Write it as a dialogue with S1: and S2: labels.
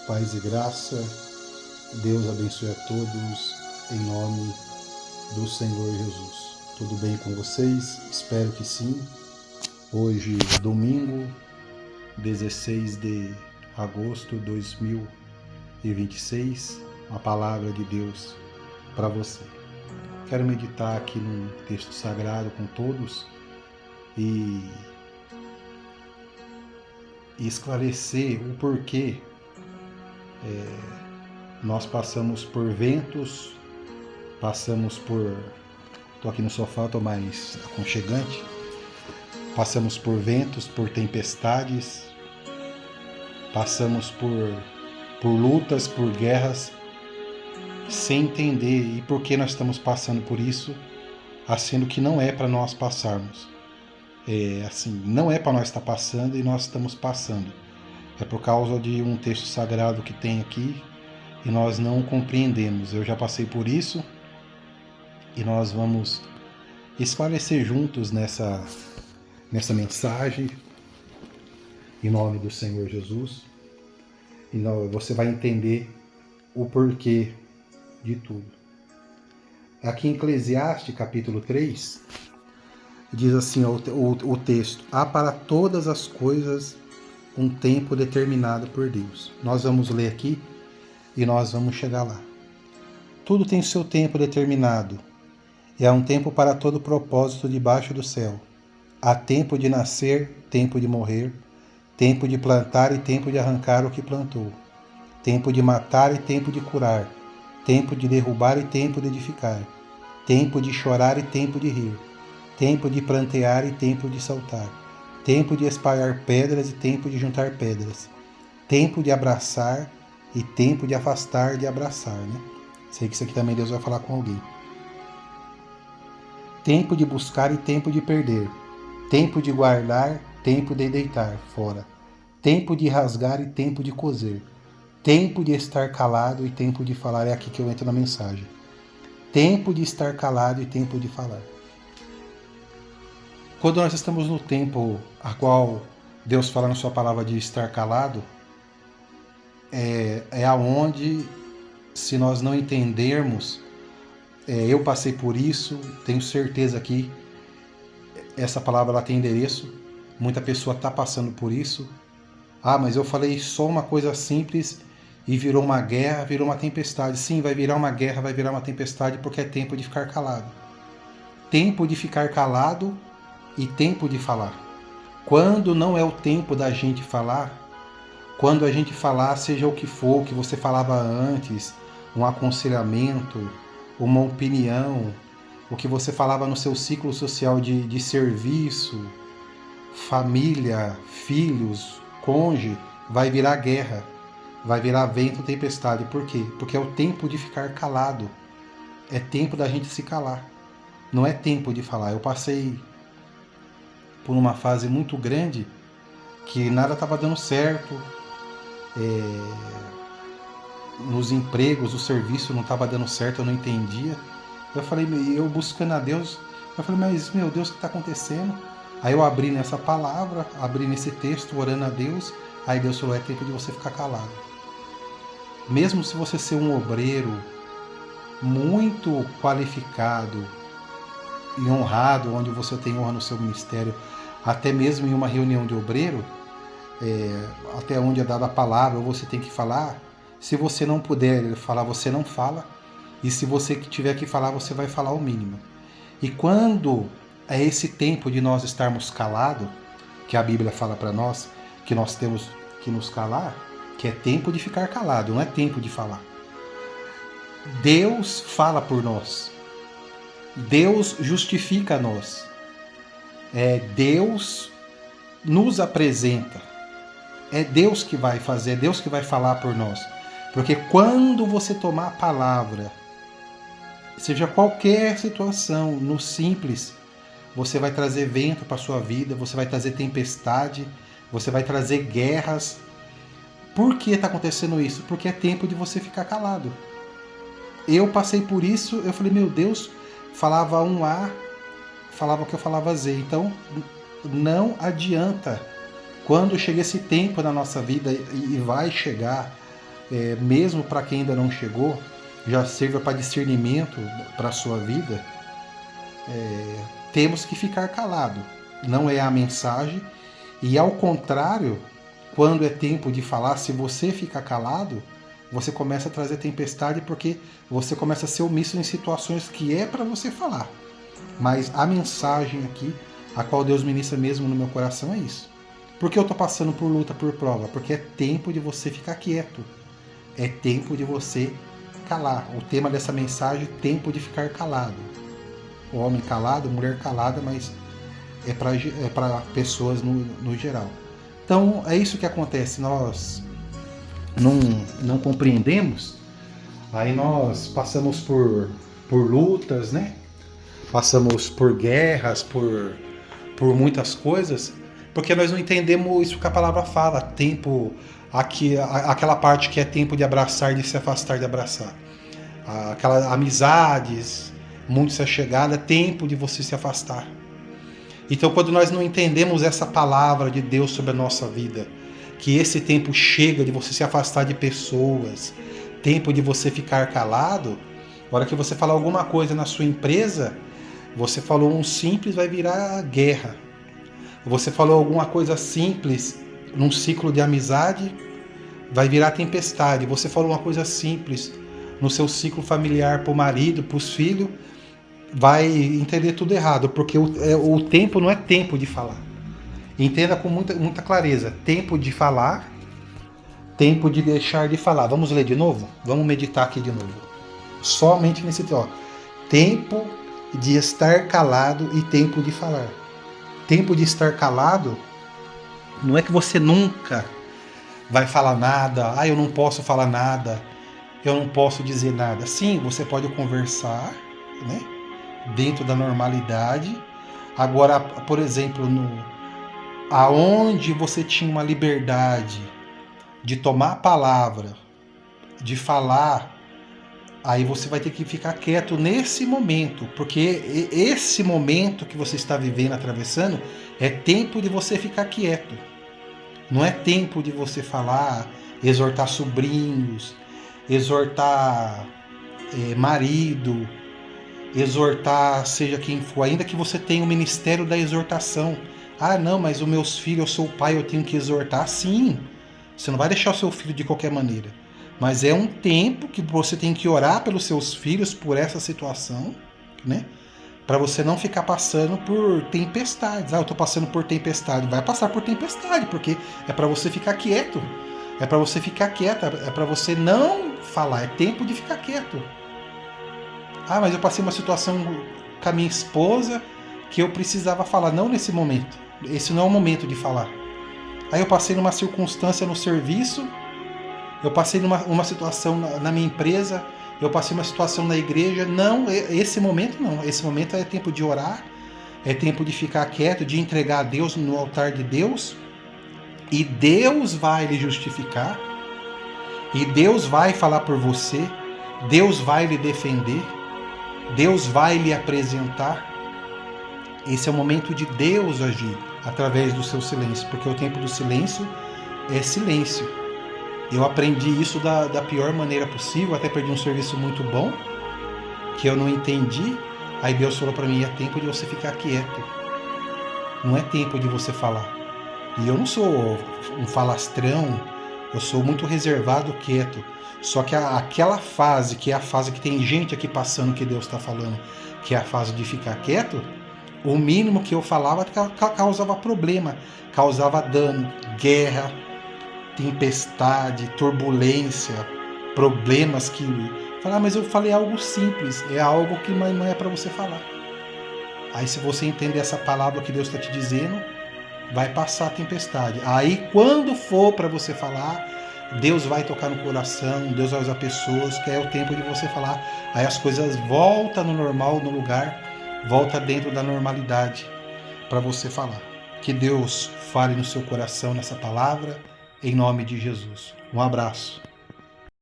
S1: Paz e graça, Deus abençoe a todos, em nome do Senhor Jesus. Tudo bem com vocês? Espero que sim. Hoje, domingo, 16 de agosto de 2026, uma palavra de Deus para você. Quero meditar aqui num texto sagrado com todos e esclarecer o porquê nós passamos por ventos, estou aqui no sofá, estou mais aconchegante, passamos por ventos, por tempestades, passamos por lutas, por guerras, sem entender e por que nós estamos passando por isso, sendo que não é para nós passarmos. Não é para nós estar passando e nós estamos passando. É por causa de um texto sagrado que tem aqui e nós não compreendemos. Eu já passei por isso e nós vamos esclarecer juntos nessa mensagem, em nome do Senhor Jesus. E você vai entender o porquê de tudo. Aqui em Eclesiastes, capítulo 3, diz assim o texto: há para todas as coisas um tempo determinado por Deus. Nós vamos ler aqui e nós vamos chegar lá. Tudo tem seu tempo determinado, e há um tempo para todo propósito debaixo do céu. Há tempo de nascer, tempo de morrer, tempo de plantar e tempo de arrancar o que plantou, tempo de matar e tempo de curar, tempo de derrubar e tempo de edificar, tempo de chorar e tempo de rir, tempo de prantear e tempo de saltar, tempo de espalhar pedras e tempo de juntar pedras, tempo de abraçar e tempo de afastar de abraçar, né? Sei que isso aqui também Deus vai falar com alguém. Tempo de buscar e tempo de perder, tempo de guardar, tempo de deitar fora, tempo de rasgar e tempo de coser, tempo de estar calado e tempo de falar. É aqui que eu entro na mensagem. Tempo de estar calado e tempo de falar. Quando nós estamos no tempo a qual Deus fala na sua palavra de estar calado, é aonde, se nós não entendermos, eu passei por isso, tenho certeza que essa palavra ela tem endereço, muita pessoa está passando por isso. Mas eu falei só uma coisa simples e virou uma guerra, virou uma tempestade. Sim, vai virar uma guerra, vai virar uma tempestade, porque é tempo de ficar calado. Tempo de ficar calado e tempo de falar. Quando não é o tempo da gente falar, quando a gente falar, seja o que for, o que você falava antes, um aconselhamento, uma opinião, o que você falava no seu ciclo social de serviço, família, filhos, cônjuge, vai virar guerra, vai virar vento, tempestade. Por quê? Porque é o tempo de ficar calado, é tempo da gente se calar, não é tempo de falar. Eu passei por uma fase muito grande que nada estava dando certo, nos empregos, o serviço não estava dando certo, eu não entendia. Eu falei, eu buscando a Deus, eu falei, mas meu Deus, o que está acontecendo? Aí eu abri nessa palavra, abri nesse texto, orando a Deus, aí Deus falou, é tempo de você ficar calado. Mesmo se você ser um obreiro muito qualificado e honrado, onde você tem honra no seu ministério, até mesmo em uma reunião de obreiro, até onde é dada a palavra, ou você tem que falar, se você não puder falar, você não fala, e se você tiver que falar, você vai falar o mínimo. E quando é esse tempo de nós estarmos calados, que a Bíblia fala para nós, que nós temos que nos calar, que é tempo de ficar calado, não é tempo de falar. Deus fala por nós. Deus justifica nós. Deus nos apresenta. É Deus que vai fazer, é Deus que vai falar por nós. Porque quando você tomar a palavra, seja qualquer situação, no simples, você vai trazer vento para a sua vida, você vai trazer tempestade, você vai trazer guerras. Por que está acontecendo isso? Porque é tempo de você ficar calado. Eu passei por isso, eu falei, meu Deus, falava um A, falava que eu falava Z. Então, não adianta. Quando chega esse tempo na nossa vida, e vai chegar, mesmo para quem ainda não chegou, já sirva para discernimento para a sua vida, temos que ficar calado. Não é a mensagem. E ao contrário, quando é tempo de falar, se você ficar calado, você começa a trazer tempestade, porque você começa a ser omisso em situações que é para você falar. Mas a mensagem aqui, a qual Deus ministra mesmo no meu coração, é isso. Por que eu estou passando por luta, por prova? Porque é tempo de você ficar quieto. É tempo de você calar. O tema dessa mensagem, tempo de ficar calado. O homem calado, mulher calada, mas é para pessoas no geral. Então é isso que acontece. Nós não compreendemos, aí nós passamos por lutas, né? Passamos por guerras, por muitas coisas, porque nós não entendemos isso que a palavra fala. Tempo, aquela parte que é tempo de abraçar e de se afastar de abraçar. Aquelas amizades, muito se achegada, tempo de você se afastar. Então, quando nós não entendemos essa palavra de Deus sobre a nossa vida, que esse tempo chega de você se afastar de pessoas, tempo de você ficar calado, na hora que você falar alguma coisa na sua empresa, você falou um simples, vai virar guerra. Você falou alguma coisa simples num ciclo de amizade, vai virar tempestade. Você falou uma coisa simples no seu ciclo familiar, para o marido, para os filhos, vai entender tudo errado, porque o tempo não é tempo de falar. Entenda com muita clareza. Tempo de falar, tempo de deixar de falar. Vamos ler de novo? Vamos meditar aqui de novo. Somente nesse tempo de estar calado e tempo de falar. Tempo de estar calado não é que você nunca vai falar nada. Eu não posso falar nada. Eu não posso dizer nada. Sim, você pode conversar, né? Dentro da normalidade. Agora, por exemplo, aonde você tinha uma liberdade de tomar a palavra, de falar, aí você vai ter que ficar quieto nesse momento, porque esse momento que você está vivendo, atravessando, é tempo de você ficar quieto. Não é tempo de você falar, exortar sobrinhos, exortar marido, exortar seja quem for, ainda que você tenha o ministério da exortação. Não, mas os meus filhos, eu sou o pai, eu tenho que exortar. Sim, você não vai deixar o seu filho de qualquer maneira. Mas é um tempo que você tem que orar pelos seus filhos, por essa situação, né? Para você não ficar passando por tempestades. Eu estou passando por tempestade. Vai passar por tempestade, porque é para você ficar quieto. É para você ficar quieta, é para você não falar. É tempo de ficar quieto. Mas eu passei uma situação com a minha esposa que eu precisava falar. Não nesse momento. Esse não é o momento de falar. Aí eu passei numa circunstância no serviço, eu passei numa situação na minha empresa, eu passei uma situação na igreja. Não, esse momento não. Esse momento é tempo de orar, é tempo de ficar quieto, de entregar a Deus no altar de Deus, e Deus vai lhe justificar, e Deus vai falar por você, Deus vai lhe defender, Deus vai lhe apresentar. Esse é o momento de Deus agir através do seu silêncio, porque o tempo do silêncio é silêncio. Eu aprendi isso da pior maneira possível, até perdi um serviço muito bom, que eu não entendi. Aí Deus falou para mim, é tempo de você ficar quieto. Não é tempo de você falar. E eu não sou um falastrão, eu sou muito reservado, quieto. Só que aquela fase, que é a fase que tem gente aqui passando que Deus está falando, que é a fase de ficar quieto, o mínimo que eu falava causava problema, causava dano, guerra, tempestade, turbulência, problemas que... mas eu falei algo simples, é algo que não é para você falar. Aí se você entender essa palavra que Deus está te dizendo, vai passar a tempestade. Aí quando for para você falar, Deus vai tocar no coração, Deus vai usar pessoas, que é o tempo de você falar. Aí as coisas voltam no normal, no lugar, volta dentro da normalidade para você falar. Que Deus fale no seu coração nessa palavra, em nome de Jesus. Um abraço.